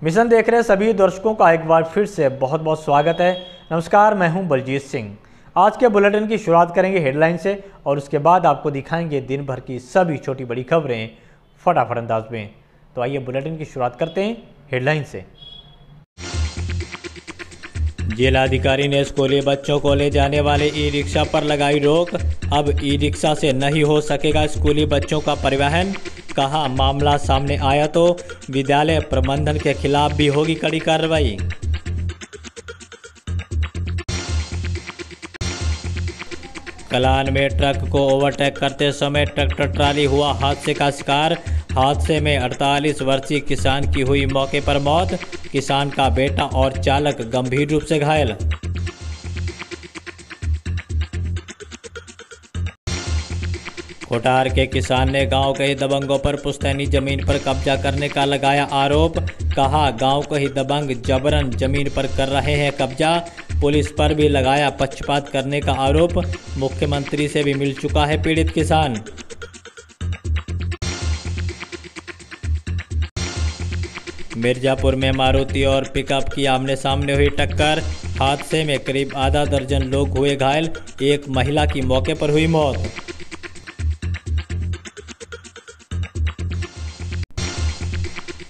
Mission देख रहे सभी दर्शकों का एक बार फिर से बहुत बहुत स्वागत है। नमस्कार, मैं हूं बलजीत सिंह। आज के बुलेटिन की शुरुआत करेंगे हेडलाइन से और उसके बाद आपको दिखाएंगे दिन भर की सभी छोटी बड़ी खबरें फटाफट अंदाज में। तो आइए बुलेटिन की शुरुआत करते हैं हेडलाइन से। जिलाधिकारी ने स्कूली बच्चों को ले जाने वाले ई रिक्शा पर लगाई रोक। अब ई रिक्शा से नहीं हो सकेगा स्कूली बच्चों का परिवहन। कहा, मामला सामने आया तो विद्यालय प्रबंधन के खिलाफ भी होगी कड़ी कार्रवाई। कलान में ट्रक को ओवरटेक करते समय ट्रैक्टर ट्राली हुआ हादसे का शिकार। हादसे में 48 वर्षीय किसान की हुई मौके पर मौत। किसान का बेटा और चालक गंभीर रूप से घायल। कोटार के किसान ने गांव के ही दबंगों पर पुश्तैनी जमीन पर कब्जा करने का लगाया आरोप। कहा, गांव के ही दबंग जबरन जमीन पर कर रहे हैं कब्जा। पुलिस पर भी लगाया पक्षपात करने का आरोप। मुख्यमंत्री से भी मिल चुका है पीड़ित किसान। मिर्जापुर में मारुति और पिकअप की आमने सामने हुई टक्कर। हादसे में करीब आधा दर्जन लोग हुए घायल। एक महिला की मौके पर हुई मौत।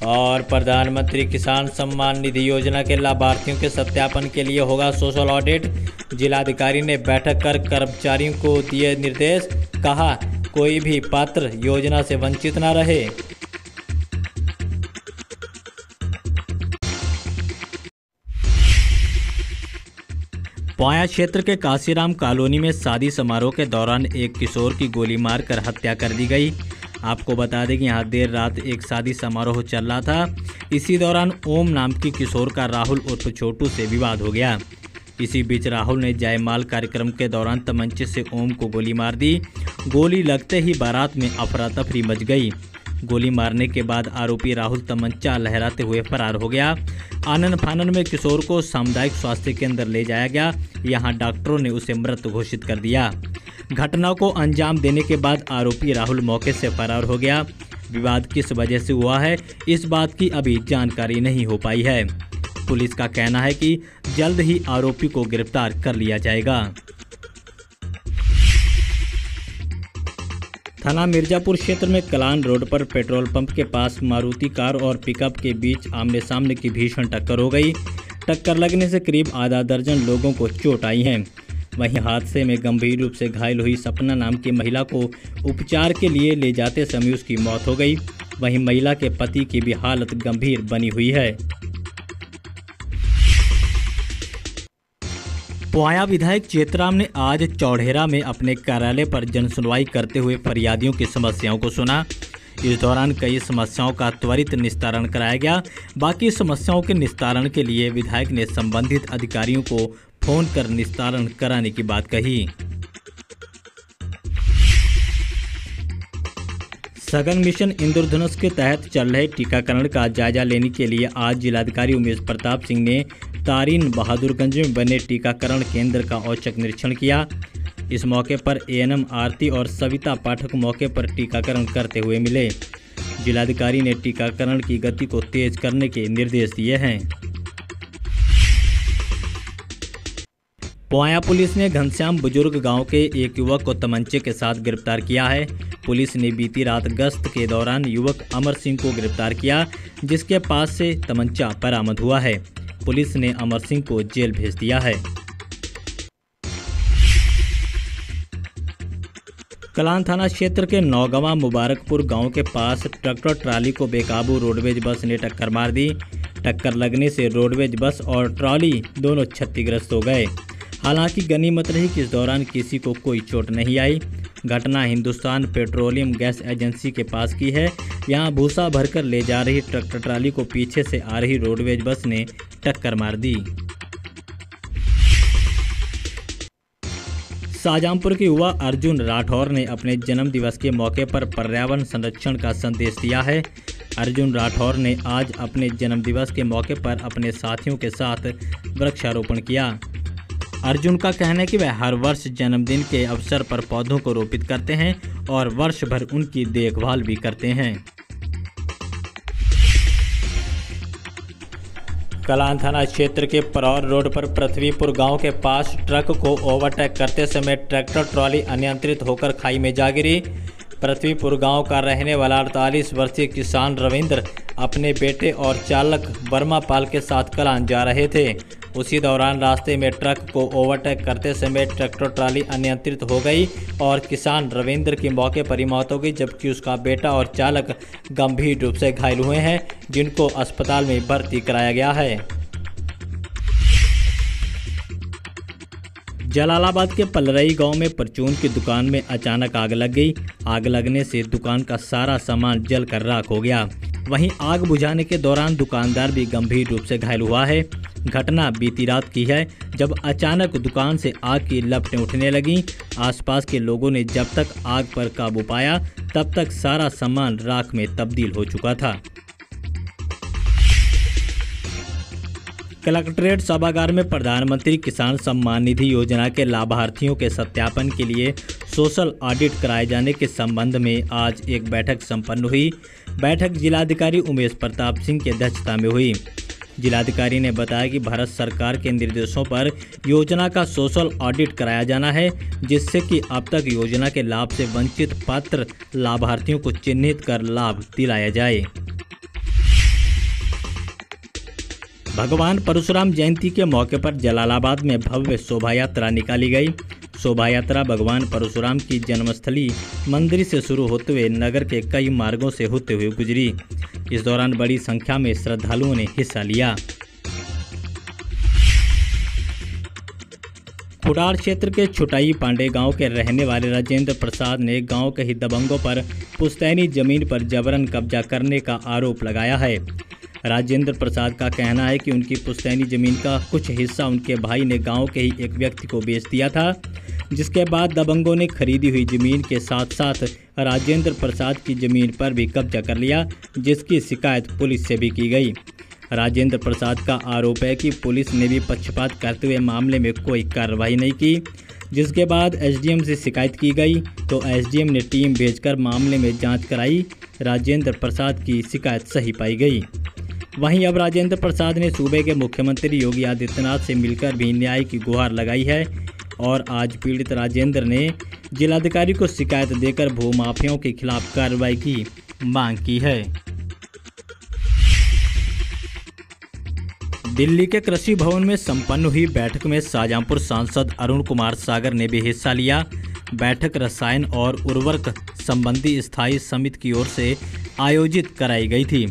और प्रधानमंत्री किसान सम्मान निधि योजना के लाभार्थियों के सत्यापन के लिए होगा सोशल ऑडिट। जिलाधिकारी ने बैठक कर कर्मचारियों को दिए निर्देश। कहा, कोई भी पात्र योजना से वंचित न रहे। पोया क्षेत्र के काशीराम कॉलोनी में शादी समारोह के दौरान एक किशोर की गोली मारकर हत्या कर दी गई। आपको बता दें कि यहाँ देर रात एक शादी समारोह चल रहा था। इसी दौरान ओम नाम की किशोर का राहुल उर्फ छोटू से विवाद हो गया। इसी बीच राहुल ने जयमाल कार्यक्रम के दौरान तमंचे से ओम को गोली मार दी। गोली लगते ही बारात में अफरा तफरी मच गई। गोली मारने के बाद आरोपी राहुल तमंचा लहराते हुए फरार हो गया। आनन फानन में किशोर को सामुदायिक स्वास्थ्य केंद्र ले जाया गया। यहां डॉक्टरों ने उसे मृत घोषित कर दिया। घटना को अंजाम देने के बाद आरोपी राहुल मौके से फरार हो गया। विवाद किस वजह से हुआ है, इस बात की अभी जानकारी नहीं हो पाई है। पुलिस का कहना है कि जल्द ही आरोपी को गिरफ्तार कर लिया जाएगा। थाना मिर्जापुर क्षेत्र में कलान रोड पर पेट्रोल पंप के पास मारुति कार और पिकअप के बीच आमने सामने की भीषण टक्कर हो गई। टक्कर लगने से करीब आधा दर्जन लोगों को चोट आई है। वहीं हादसे में गंभीर रूप से घायल हुई सपना नाम की महिला को उपचार के लिए ले जाते समय उसकी मौत हो गई। वहीं महिला के पति की भी हालत गंभीर बनी हुई है। पोया विधायक चेतराम ने आज चौड़ेरा में अपने कार्यालय पर जनसुनवाई करते हुए फरियादियों की समस्याओं को सुना। इस दौरान कई समस्याओं का त्वरित निस्तारण कराया गया। बाकी समस्याओं के निस्तारण के लिए विधायक ने संबंधित अधिकारियों को फोन कर निस्तारण कराने की बात कही। सघन मिशन इंद्रधनुष के तहत चल रहे टीकाकरण का जायजा लेने के लिए आज जिलाधिकारी उमेश प्रताप सिंह ने तारीन बहादुरगंज में बने टीकाकरण केंद्र का औचक निरीक्षण किया। इस मौके पर एएनएम आरती और सविता पाठक मौके पर टीकाकरण करते हुए मिले। जिलाधिकारी ने टीकाकरण की गति को तेज करने के निर्देश दिए हैं। पोया पुलिस ने घनश्याम बुजुर्ग गांव के एक युवक को तमंचे के साथ गिरफ्तार किया है। पुलिस ने बीती रात गश्त के दौरान युवक अमर सिंह को गिरफ्तार किया, जिसके पास से तमंचा बरामद हुआ है। पुलिस ने अमर सिंह को जेल भेज दिया है। कलान थाना क्षेत्र के नौगवा मुबारकपुर गांव के पास ट्रैक्टर ट्राली को बेकाबू रोडवेज बस ने टक्कर मार दी। टक्कर लगने से रोडवेज बस और ट्रॉली दोनों क्षतिग्रस्त हो गए। हालांकि गनीमत रही कि इस दौरान किसी को कोई चोट नहीं आई। घटना हिंदुस्तान पेट्रोलियम गैस एजेंसी के पास की है। यहां भूसा भरकर ले जा रही ट्रैक्टर ट्राली को पीछे से आ रही रोडवेज बस ने टक्कर मार दी। शाहजहांपुर के युवा अर्जुन राठौर ने अपने जन्म दिवस के मौके पर पर्यावरण संरक्षण का संदेश दिया है। अर्जुन राठौर ने आज अपने जन्म दिवस के मौके पर अपने साथियों के साथ वृक्षारोपण किया। अर्जुन का कहना है कि वह हर वर्ष जन्मदिन के अवसर पर पौधों को रोपित करते हैं और वर्ष भर उनकी देखभाल भी करते हैं। कलान थाना क्षेत्र के परौर रोड पर पृथ्वीपुर गांव के पास ट्रक को ओवरटेक करते समय ट्रैक्टर ट्रॉली अनियंत्रित होकर खाई में जा गिरी। पृथ्वीपुर गांव का रहने वाला 48 वर्षीय किसान रविंद्र अपने बेटे और चालक वर्मा पाल के साथ कलान जा रहे थे। उसी दौरान रास्ते में ट्रक को ओवरटेक करते समय ट्रैक्टर ट्रॉली अनियंत्रित हो गई और किसान रविंद्र की मौके पर ही मौत हो गई, जबकि उसका बेटा और चालक गंभीर रूप से घायल हुए हैं, जिनको अस्पताल में भर्ती कराया गया है। जलालाबाद के पलरई गांव में परचून की दुकान में अचानक आग लग गई। आग लगने से दुकान का सारा सामान जलकर राख हो गया। वहीं आग बुझाने के दौरान दुकानदार भी गंभीर रूप से घायल हुआ है। घटना बीती रात की है, जब अचानक दुकान से आग की लपटें उठने लगीं। आसपास के लोगों ने जब तक आग पर काबू पाया, तब तक सारा सामान राख में तब्दील हो चुका था। कलेक्ट्रेट सभागार में प्रधानमंत्री किसान सम्मान निधि योजना के लाभार्थियों के सत्यापन के लिए सोशल ऑडिट कराए जाने के संबंध में आज एक बैठक संपन्न हुई। बैठक जिलाधिकारी उमेश प्रताप सिंह की अध्यक्षता में हुई। जिलाधिकारी ने बताया कि भारत सरकार के निर्देशों पर योजना का सोशल ऑडिट कराया जाना है, जिससे कि अब तक योजना के लाभ से वंचित पात्र लाभार्थियों को चिन्हित कर लाभ दिलाया जाए। भगवान परशुराम जयंती के मौके पर जलालाबाद में भव्य शोभा यात्रा निकाली गई। शोभा यात्रा भगवान परशुराम की जन्मस्थली मंदिर से शुरू होते हुए नगर के कई मार्गों से होते हुए गुजरी। इस दौरान बड़ी संख्या में श्रद्धालुओं ने हिस्सा लिया। खुडार क्षेत्र के छुटाई पांडे गांव के रहने वाले राजेंद्र प्रसाद ने गांव के ही दबंगों पर पुश्तैनी जमीन पर जबरन कब्जा करने का आरोप लगाया है। राजेंद्र प्रसाद का कहना है कि उनकी पुश्तैनी जमीन का कुछ हिस्सा उनके भाई ने गांव के ही एक व्यक्ति को बेच दिया था, जिसके बाद दबंगों ने खरीदी हुई जमीन के साथ साथ राजेंद्र प्रसाद की जमीन पर भी कब्जा कर लिया, जिसकी शिकायत पुलिस से भी की गई। राजेंद्र प्रसाद का आरोप है कि पुलिस ने भी पक्षपात करते हुए मामले में कोई कार्रवाई नहीं की, जिसके बाद एसडीएम से शिकायत की गई तो एसडीएम ने टीम भेजकर मामले में जाँच कराई। राजेंद्र प्रसाद की शिकायत सही पाई गई। वहीं अब राजेंद्र प्रसाद ने सूबे के मुख्यमंत्री योगी आदित्यनाथ से मिलकर भी न्याय की गुहार लगाई है और आज पीड़ित राजेंद्र ने जिलाधिकारी को शिकायत देकर भूमाफियाओं के खिलाफ कार्रवाई की मांग की है। दिल्ली के कृषि भवन में संपन्न हुई बैठक में शाहजहांपुर सांसद अरुण कुमार सागर ने भी हिस्सा लिया। बैठक रसायन और उर्वरक संबंधी स्थायी समिति की ओर से आयोजित कराई गई थी,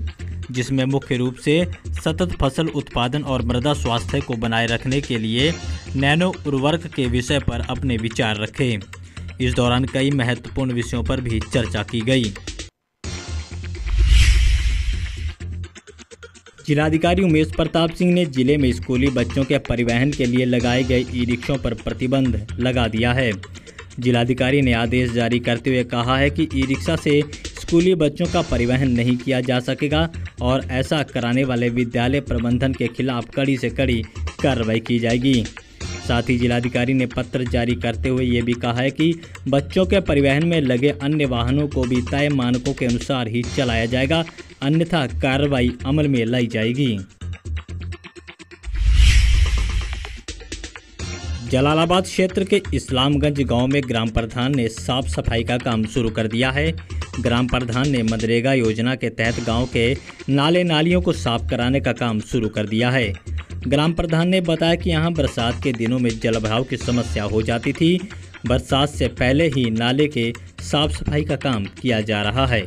जिसमें मुख्य रूप से सतत फसल उत्पादन और मृदा स्वास्थ्य को बनाए रखने के लिए नैनो उर्वरक के विषय पर अपने विचार रखे। इस दौरान कई महत्वपूर्ण विषयों पर भी चर्चा की गई। जिलाधिकारी उमेश प्रताप सिंह ने जिले में स्कूली बच्चों के परिवहन के लिए लगाए गए ई रिक्शों पर प्रतिबंध लगा दिया है। जिलाधिकारी ने आदेश जारी करते हुए कहा है कि ई रिक्शा से स्कूली बच्चों का परिवहन नहीं किया जा सकेगा और ऐसा कराने वाले विद्यालय प्रबंधन के खिलाफ कड़ी से कड़ी कार्रवाई की जाएगी। साथ ही जिलाधिकारी ने पत्र जारी करते हुए ये भी कहा है कि बच्चों के परिवहन में लगे अन्य वाहनों को भी तय मानकों के अनुसार ही चलाया जाएगा, अन्यथा कार्रवाई अमल में लाई जाएगी। जलालाबाद क्षेत्र के इस्लामगंज गांव में ग्राम प्रधान ने साफ सफाई का काम शुरू कर दिया है। ग्राम प्रधान ने मनरेगा योजना के तहत गांव के नाले नालियों को साफ कराने का काम शुरू कर दिया है। ग्राम प्रधान ने बताया कि यहां बरसात के दिनों में जलभराव की समस्या हो जाती थी। बरसात से पहले ही नाले के साफ सफाई का काम किया जा रहा है।